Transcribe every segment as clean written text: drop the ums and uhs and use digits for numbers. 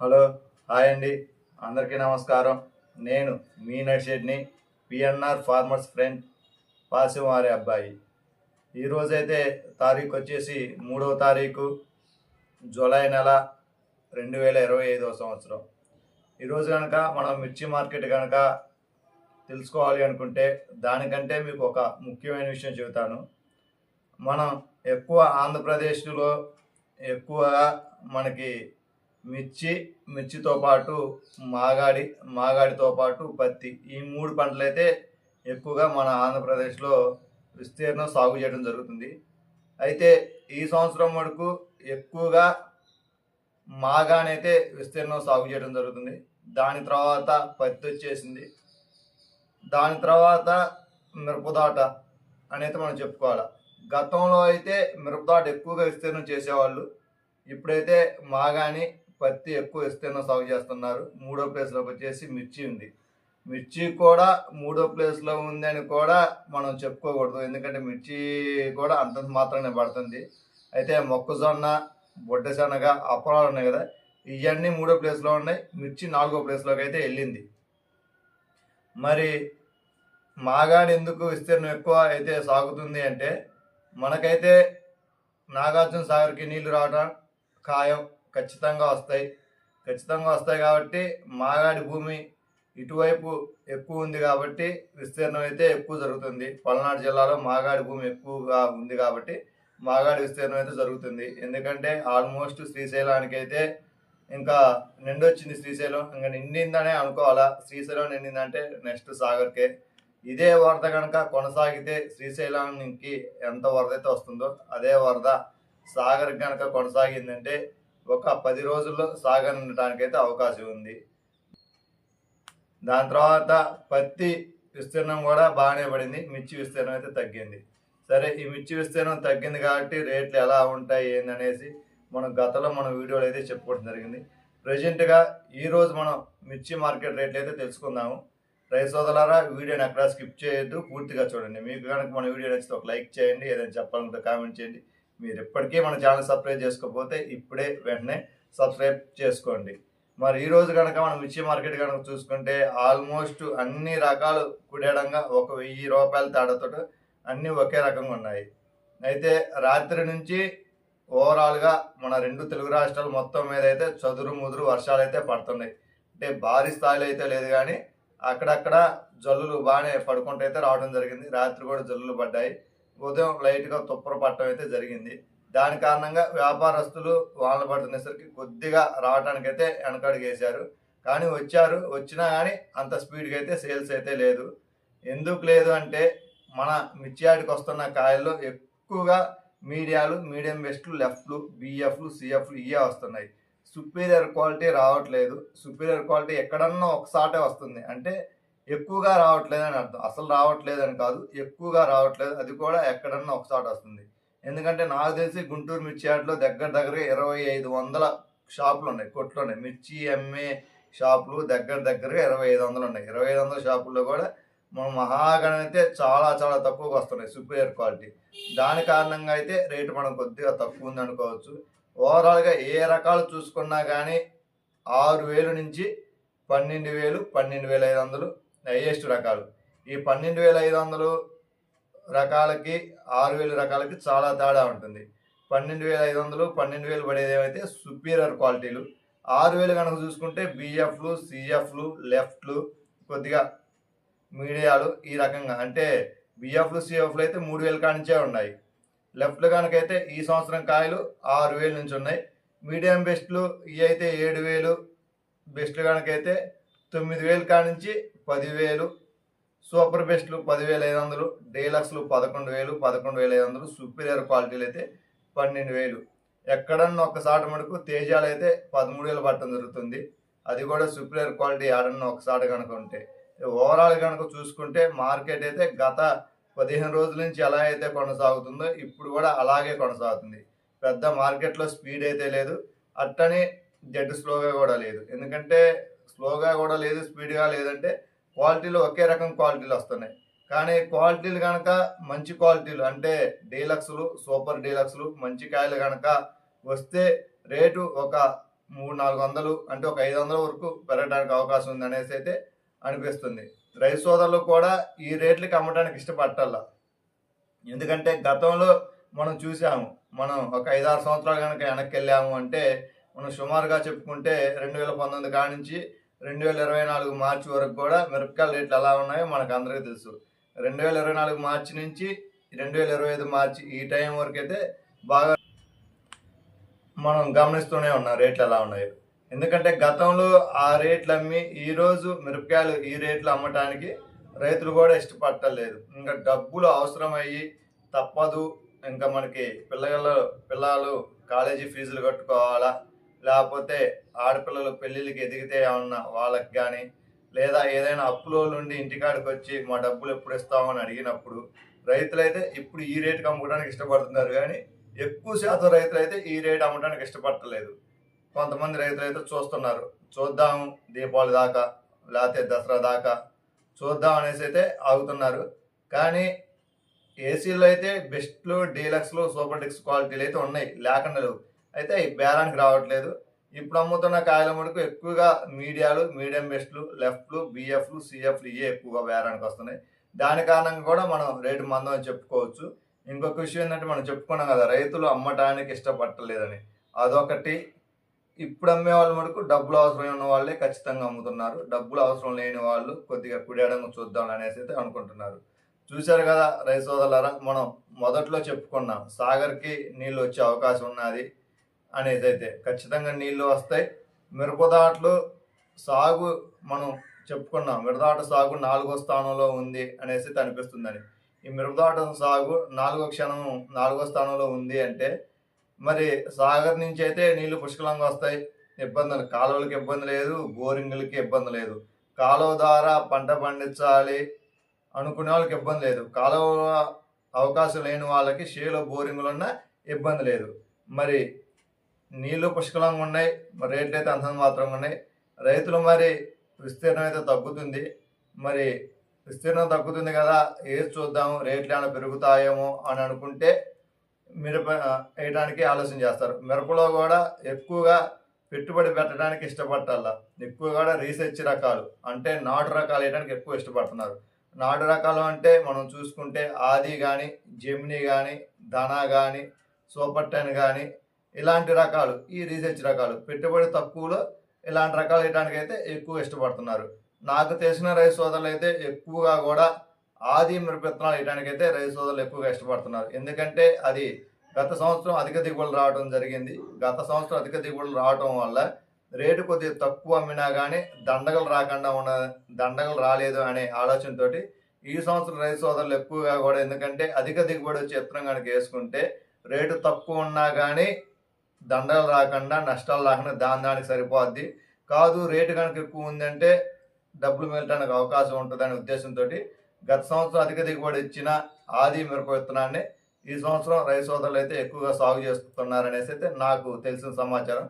Hello, hi అండి, అందరికీ నమస్కారం. నేను మీ నడిషెడ్ని, పిఎన్ఆర్ ఫార్మర్స్ ఫ్రెండ్, పాసివారి అబ్బాయి. ఈరోజైతే తారీఖు వచ్చేసి 3వ తారీఖు జూలై నెల 2025 సంవత్సరం. ఈరోజు కనుక మనం మిర్చి మార్కెట్ కనుక తెలుసుకోవాలి అనుకుంటే దానికంటే మీకు ఒక ముఖ్యమైన విషయం చెబుతాను. మనం ఎక్కువ ఆంధ్రప్రదేశ్లో ఎక్కువగా మనకి మిర్చితో పాటు మాగాడితో పాటు పత్తి, ఈ 3 పంటలైతే ఎక్కువగా మన ఆంధ్రప్రదేశ్లో విస్తీర్ణం సాగు చేయడం జరుగుతుంది. అయితే ఈ సంవత్సరం వరకు ఎక్కువగా మాగానైతే విస్తీర్ణం సాగు చేయడం జరుగుతుంది. దాని తర్వాత పత్తి వచ్చేసింది. దాని తర్వాత మిరపదాట అనేది మనం చెప్పుకోవాలి. గతంలో అయితే మిరపదాట ఎక్కువగా విస్తీర్ణం చేసేవాళ్ళు. ఇప్పుడైతే మాగాని పత్తి ఎక్కువ విస్తీర్ణం సాగు చేస్తున్నారు. 3వ ప్లేస్లోకి వచ్చేసి మిర్చి ఉంది. మిర్చి కూడా 3వ ప్లేస్లో ఉందని కూడా మనం చెప్పుకోకూడదు, ఎందుకంటే మిర్చి కూడా అంతంత మాత్రమే పడుతుంది. అయితే మొక్కజొన్న, బొడ్డశనగ, అపరాలు ఉన్నాయి కదా, ఇవన్నీ 3వ ప్లేస్లో ఉన్నాయి. మిర్చి 4వ ప్లేస్లోకి అయితే వెళ్ళింది. మరి మాగాడి ఎందుకు విస్తీర్ణం ఎక్కువ అయితే సాగుతుంది అంటే, మనకైతే నాగార్జున సాగర్కి నీళ్లు రావడం ఖాయం, ఖచ్చితంగా వస్తాయి కాబట్టి మాగాడి భూమి ఇటువైపు ఎక్కువ ఉంది కాబట్టి విస్తీర్ణం అయితే ఎక్కువ జరుగుతుంది. పల్నాడు జిల్లాలో మాగాడి భూమి ఎక్కువగా ఉంది కాబట్టి మాగాడి విస్తీర్ణం అయితే జరుగుతుంది. ఎందుకంటే ఆల్మోస్ట్ శ్రీశైలానికి అయితే ఇంకా నిండొచ్చింది. శ్రీశైలం ఇంకా నిండిందనే అనుకోవాలా. శ్రీశైలం నిండిందంటే నెక్స్ట్ సాగర్కే. ఇదే వరద కనుక కొనసాగితే శ్రీశైలానికి ఎంత వరద అయితే వస్తుందో అదే వరద సాగర్ కనుక కొనసాగిందంటే ఒక 10 రోజుల్లో సాగర్ ఉండటానికైతే అవకాశం ఉంది. దాని తర్వాత పత్తి విస్తీర్ణం కూడా బాగానే పడింది. మిర్చి విస్తీర్ణం అయితే తగ్గింది. సరే, ఈ మిర్చి విస్తీర్ణం తగ్గింది కాబట్టి రేట్లు ఎలా ఉంటాయి ఏందనేసి మనం గతంలో మన వీడియోలో అయితే చెప్పుకోవడం జరిగింది. ప్రజెంట్గా ఈరోజు మనం మిర్చి మార్కెట్ రేట్లు అయితే తెలుసుకుందాము. రైతు సోదరులారా, వీడియోని ఎక్కడా స్కిప్ చేయొద్దు, పూర్తిగా చూడండి. మీకు కనుక మన వీడియో నచ్చితే ఒక లైక్ చేయండి, ఏదైనా చెప్పాలంటే కామెంట్ చేయండి. మీరు ఇప్పటికీ మన ఛానల్ సబ్స్క్రైబ్ చేసుకోకపోతే ఇప్పుడే వెంటనే సబ్స్క్రైబ్ చేసుకోండి. మరి ఈరోజు కనుక మనం మిర్చి మార్కెట్ కనుక చూసుకుంటే ఆల్మోస్ట్ అన్ని రకాలు కుడేడంగా 1000 రూపాయల తేడాతో అన్నీ ఒకే రకంగా ఉన్నాయి. అయితే రాత్రి నుంచి ఓవరాల్గా మన 2 తెలుగు రాష్ట్రాలు మొత్తం మీద అయితే చదురు ముదురు వర్షాలు అయితే పడుతున్నాయి. అంటే భారీ స్థాయిలో అయితే లేదు, కానీ అక్కడక్కడ జల్లులు బాగానే పడుకుంటూ అయితే రావడం జరిగింది. రాత్రి కూడా జల్లులు పడ్డాయి. ఉదయం లైట్గా తుప్పర పట్టడం అయితే జరిగింది. దాని కారణంగా వ్యాపారస్తులు వానలు పడుతునేసరికి కొద్దిగా రావడానికైతే వెనకడుగేశారు. కానీ వచ్చినా కానీ అంత స్పీడ్గా అయితే సేల్స్ అయితే లేదు. ఎందుకు లేదు అంటే, మన మిర్చి యార్డ్కి వస్తున్న కాయల్లో ఎక్కువగా మీడియం బెస్ట్లు, లెఫ్ట్లు, బిఎఫ్లు, సిఎఫ్లు ఇవే వస్తున్నాయి. సుపీరియర్ క్వాలిటీ రావట్లేదు. సుపీరియర్ క్వాలిటీ ఎక్కడన్నా ఒకసాటే వస్తుంది అంటే ఎక్కువగా రావట్లేదు అని అర్థం. అసలు రావట్లేదు అని కాదు, ఎక్కువగా రావట్లేదు. అది కూడా ఎక్కడన్నా ఒకసారి వస్తుంది. ఎందుకంటే నాకు తెలిసి గుంటూరు మిర్చి యార్డ్లో దగ్గరగా 2500 షాపులు ఉన్నాయి, కొట్లు ఉన్నాయి. మిర్చి అమ్మే షాపులు దగ్గరగా 2500 ఉన్నాయి. 2500 షాపుల్లో కూడా మనం మహాగణం అయితే చాలా చాలా తక్కువగా వస్తున్నాయి సుపీరియర్ క్వాలిటీ. దాని కారణంగా అయితే రేటు మనం కొద్దిగా తక్కువ ఉంది అనుకోవచ్చు. ఓవరాల్గా ఏ రకాలు చూసుకున్నా కానీ 6000 నుంచి 12000, 12500 హైయెస్ట్ రకాలు. ఈ 12500 రకాలకి 6000 రకాలకి చాలా తేడా ఉంటుంది. 12500, 12000 పడేది ఏమైతే సుపీరియర్ క్వాలిటీలు. 6000 కనుక చూసుకుంటే బిఎఫ్లు, సిఎఫ్లు, లెఫ్ట్లు, కొద్దిగా మీడియాలు ఈ రకంగా. అంటే బిఎఫ్లు, సిఎఫ్లు అయితే 3000 కానించే ఉన్నాయి. లెఫ్ట్లు కనుకైతే ఈ సంవత్సరం కాయలు 6000 నుంచి ఉన్నాయి. మీడియం బెస్ట్లు ఇవి అయితే 7000, బెస్ట్లు కనుకైతే 9000 కానించి 10,000, సూపర్ బెస్ట్లు 10,500, డీలక్స్లు 11,000, 11,500, సుపీరియర్ క్వాలిటీలు అయితే 12,000. ఎక్కడన్నా ఒక్కసారి మటుకు తేజాలు అయితే 13,000 పట్టడం జరుగుతుంది. అది కూడా సుపీరియర్ క్వాలిటీ ఏడన్నా ఒకసారి కనుక ఉంటే. ఓవరాల్ కనుక చూసుకుంటే మార్కెట్ అయితే గత 15 రోజుల నుంచి ఎలా అయితే కొనసాగుతుందో ఇప్పుడు కూడా అలాగే కొనసాగుతుంది. పెద్ద మార్కెట్లో స్పీడ్ అయితే లేదు, అట్టని జడ్డు స్లోగా కూడా లేదు. ఎందుకంటే స్లోగా కూడా లేదు, స్పీడ్గా లేదంటే క్వాలిటీలు ఒకే రకం క్వాలిటీలు వస్తున్నాయి. కానీ క్వాలిటీలు కనుక మంచి క్వాలిటీలు అంటే డీలక్స్లు, సూపర్ డీలక్స్లు మంచి కాయలు కనుక వస్తే రేటు ఒక 300-400 అంటే ఒక 500 వరకు పెరగడానికి అవకాశం ఉంది అనేసి అయితే అనిపిస్తుంది. రైతు సోదరులు కూడా ఈ రేట్లకి అమ్మడానికి ఇష్టపట్టాల. ఎందుకంటే గతంలో మనం చూసాము. మనం ఒక 5-6 సంవత్సరాలు గనక వెనక్కెళ్ళాము అంటే మనం సుమారుగా చెప్పుకుంటే 2019 కాడ్నుంచి 2024 మార్చి వరకు కూడా మిరపకాయల రేట్లు ఎలా ఉన్నాయో మనకందరికీ తెలుసు. 2024 మార్చి నుంచి 2025 మార్చి ఈ టైం వరకైతే బాగా మనం గమనిస్తూనే ఉన్నాం రేట్లు ఎలా ఉన్నాయో. ఎందుకంటే గతంలో ఆ రేట్లు అమ్మి ఈరోజు మిరపకాయలు ఈ రేట్లు అమ్మటానికి రైతులు కూడా ఇష్టపడలేదు. ఇంకా డబ్బులు అవసరమయ్యి తప్పదు, ఇంకా మనకి పిల్లలు కాలేజీ ఫీజులు కట్టుకోవాలా, లేకపోతే ఆడపిల్లలు పెళ్ళిళ్ళకి ఎదిగితే ఏమన్నా వాళ్ళకి కానీ, లేదా ఏదైనా అప్పులో నుండి ఇంటికాడికి వచ్చి మా డబ్బులు ఎప్పుడు ఇస్తామని అడిగినప్పుడు రైతులైతే ఇప్పుడు ఈ రేటుకి అమ్ముకోవడానికి ఇష్టపడుతున్నారు. కానీ ఎక్కువ శాతం రైతులైతే ఈ రేటు అమ్మడానికి ఇష్టపడలేదు. కొంతమంది రైతులైతే చూస్తున్నారు, చూద్దాం దీపావళి దాకా లేకపోతే దసరా దాకా చూద్దాం అనేసి అయితే ఆగుతున్నారు. కానీ ఏసీలో అయితే బెస్ట్లు, డీలక్స్లు, సూపర్ డిక్స్ క్వాలిటీలు అయితే ఉన్నాయి, లేకుండా లేవు. అయితే ఈ బేరానికి రావట్లేదు. ఇప్పుడు అమ్ముతున్న కాయల మటుకు ఎక్కువగా మీడియాలు, మీడియం బెస్ట్లు, లెఫ్ట్లు, బిఎఫ్లు, సిఎఫ్లు ఇవే ఎక్కువగా బేరానికి వస్తున్నాయి. దాని కారణంగా కూడా మనం రేటు మందం అని చెప్పుకోవచ్చు. ఇంకొక విషయం ఏంటంటే మనం చెప్పుకున్నాం కదా, రైతులు అమ్మటానికి ఇష్టపడలేదని. అదొకటి. ఇప్పుడు అమ్మే వాళ్ళు మటుకు డబ్బులు అవసరం ఉన్న వాళ్ళే ఖచ్చితంగా అమ్ముతున్నారు. డబ్బులు అవసరం లేని వాళ్ళు కొద్దిగా కుడేయడం చూద్దాం అనేసి అయితే అనుకుంటున్నారు. చూశారు కదా రైతు సోదరులారా, మనం మొదట్లో చెప్పుకున్నాం సాగర్కి నీళ్ళు వచ్చే అవకాశం ఉన్నది అనేది. అయితే ఖచ్చితంగా నీళ్లు వస్తాయి. మిరపదాట్లు సాగు మనం చెప్పుకున్నాం, మిరపదాట సాగు 4వ స్థానంలో ఉంది అనేసి అనిపిస్తుందని. ఈ మిరపదాట సాగు 4వ స్థానంలో ఉంది అంటే మరి సాగర్ నుంచి అయితే నీళ్లు పుష్కలంగా వస్తాయి. ఇబ్బందులు, కాలువలకి ఇబ్బంది లేదు, బోరింగ్లకి ఇబ్బంది లేదు. కాలువ ద్వారా పంట పండించాలి అనుకునే వాళ్ళకి ఇబ్బంది లేదు. కాలువ అవకాశం లేని వాళ్ళకి షేలో బోరింగ్లు ఉన్న ఇబ్బంది లేదు. మరి నీళ్లు పుష్కలంగా ఉన్నాయి, మరి రేట్లు అయితే అంత మాత్రంగా ఉన్నాయి. రైతులు మరి విస్తీర్ణం అయితే తగ్గుతుంది. మరి విస్తీర్ణం తగ్గుతుంది కదా, ఏది చూద్దాం రేట్లు ఏమైనా పెరుగుతాయేమో అని అనుకుంటే మిరప వేయడానికి ఆలోచన చేస్తారు. మిరపలో కూడా ఎక్కువగా పెట్టుబడి పెట్టడానికి ఇష్టపడాల. ఎక్కువ కూడా రీసెర్చ్ రకాలు అంటే నాటు రకాలు వేయడానికి ఎక్కువ ఇష్టపడుతున్నారు. నాటు రకాలు అంటే మనం చూసుకుంటే ఆది కానీ, జెమిని కానీ, ధనా కానీ, సూపర్ 10 కానీ ఇలాంటి రకాలు, ఈ రీసెర్చ్ రకాలు పెట్టుబడి తక్కువలో ఇలాంటి రకాలు వేయడానికి అయితే ఎక్కువ ఇష్టపడుతున్నారు. నాకు తెలిసిన రైతు సోదరులు అయితే ఎక్కువగా కూడా ఆది మిరప విత్తనాలు వేయడానికి అయితే రైతు సోదరులు ఎక్కువగా ఇష్టపడుతున్నారు. ఎందుకంటే అది గత సంవత్సరం అధిక దిగుబడులు రావడం జరిగింది. గత సంవత్సరం అధిక దిగుబడులు రావడం వల్ల రేటు కొద్దిగా తక్కువ అమ్మినా కానీ దండగలు రాలేదు అనే ఆలోచనతోటి ఈ సంవత్సరం రైతు సోదరులు ఎక్కువగా కూడా, ఎందుకంటే అధిక దిగుబడి వచ్చే విత్తనం కనుక వేసుకుంటే రేటు తక్కువ ఉన్నా కానీ దండగలు రాకుండా, నష్టాలు రాకుండా దానికి సరిపోద్ది. కాదు రేటు కనుక ఎక్కువ ఉందంటే డబ్బులు మిగలటానికి అవకాశం ఉంటుందనే ఉద్దేశంతో గత సంవత్సరం అధిక దిగుబడి ఇచ్చిన ఆది మిరప విత్తనాన్ని ఈ సంవత్సరం రైతు సోదరులు అయితే ఎక్కువగా సాగు చేస్తున్నారనేసి అయితే నాకు తెలిసిన సమాచారం.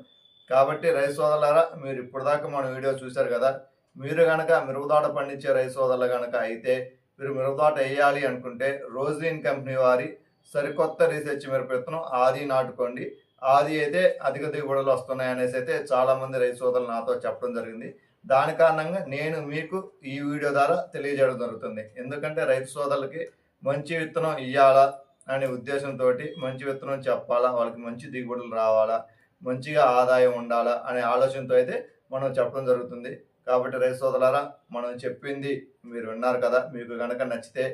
కాబట్టి రైతు సోదరులారా, మీరు ఇప్పుడు దాకా మన వీడియో చూశారు కదా, మీరు కనుక మిరపతోట పండించే రైతు సోదరులు కనుక అయితే మీరు మిరపతోట వేయాలి అనుకుంటే రోజ్లిన్ కంపెనీ వారి సరికొత్త రీసెర్చ్ మిరప విత్తనం ఆది నాటుకోండి. ఆది అయితే అధిక దిగుబడులు వస్తున్నాయి అనేసి అయితే చాలామంది రైతు సోదరులు నాతో చెప్పడం జరిగింది. దాని కారణంగా నేను మీకు ఈ వీడియో ద్వారా తెలియజేయడం జరుగుతుంది. ఎందుకంటే రైతు సోదరులకి మంచి విత్తనం ఇవ్వాలా అనే ఉద్దేశంతో, మంచి విత్తనం చెప్పాలా, వాళ్ళకి మంచి దిగుబడులు రావాలా, మంచిగా ఆదాయం ఉండాలా అనే ఆలోచనతో అయితే మనం చెప్పడం జరుగుతుంది. కాబట్టి రైతు సోదరులారా, మనం చెప్పింది మీరు విన్నారు కదా, మీకు కనుక నచ్చితే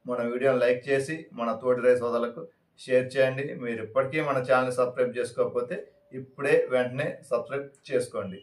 మన వీడియోని లైక్ చేసి మన తోటి రైతు సోదరులకు షేర్ చేయండి. మీరు ఇప్పటికీ మన ఛానల్ సబ్స్క్రైబ్ చేసుకోకపోతే ఇప్పుడే వెంటనే సబ్స్క్రైబ్ చేసుకోండి.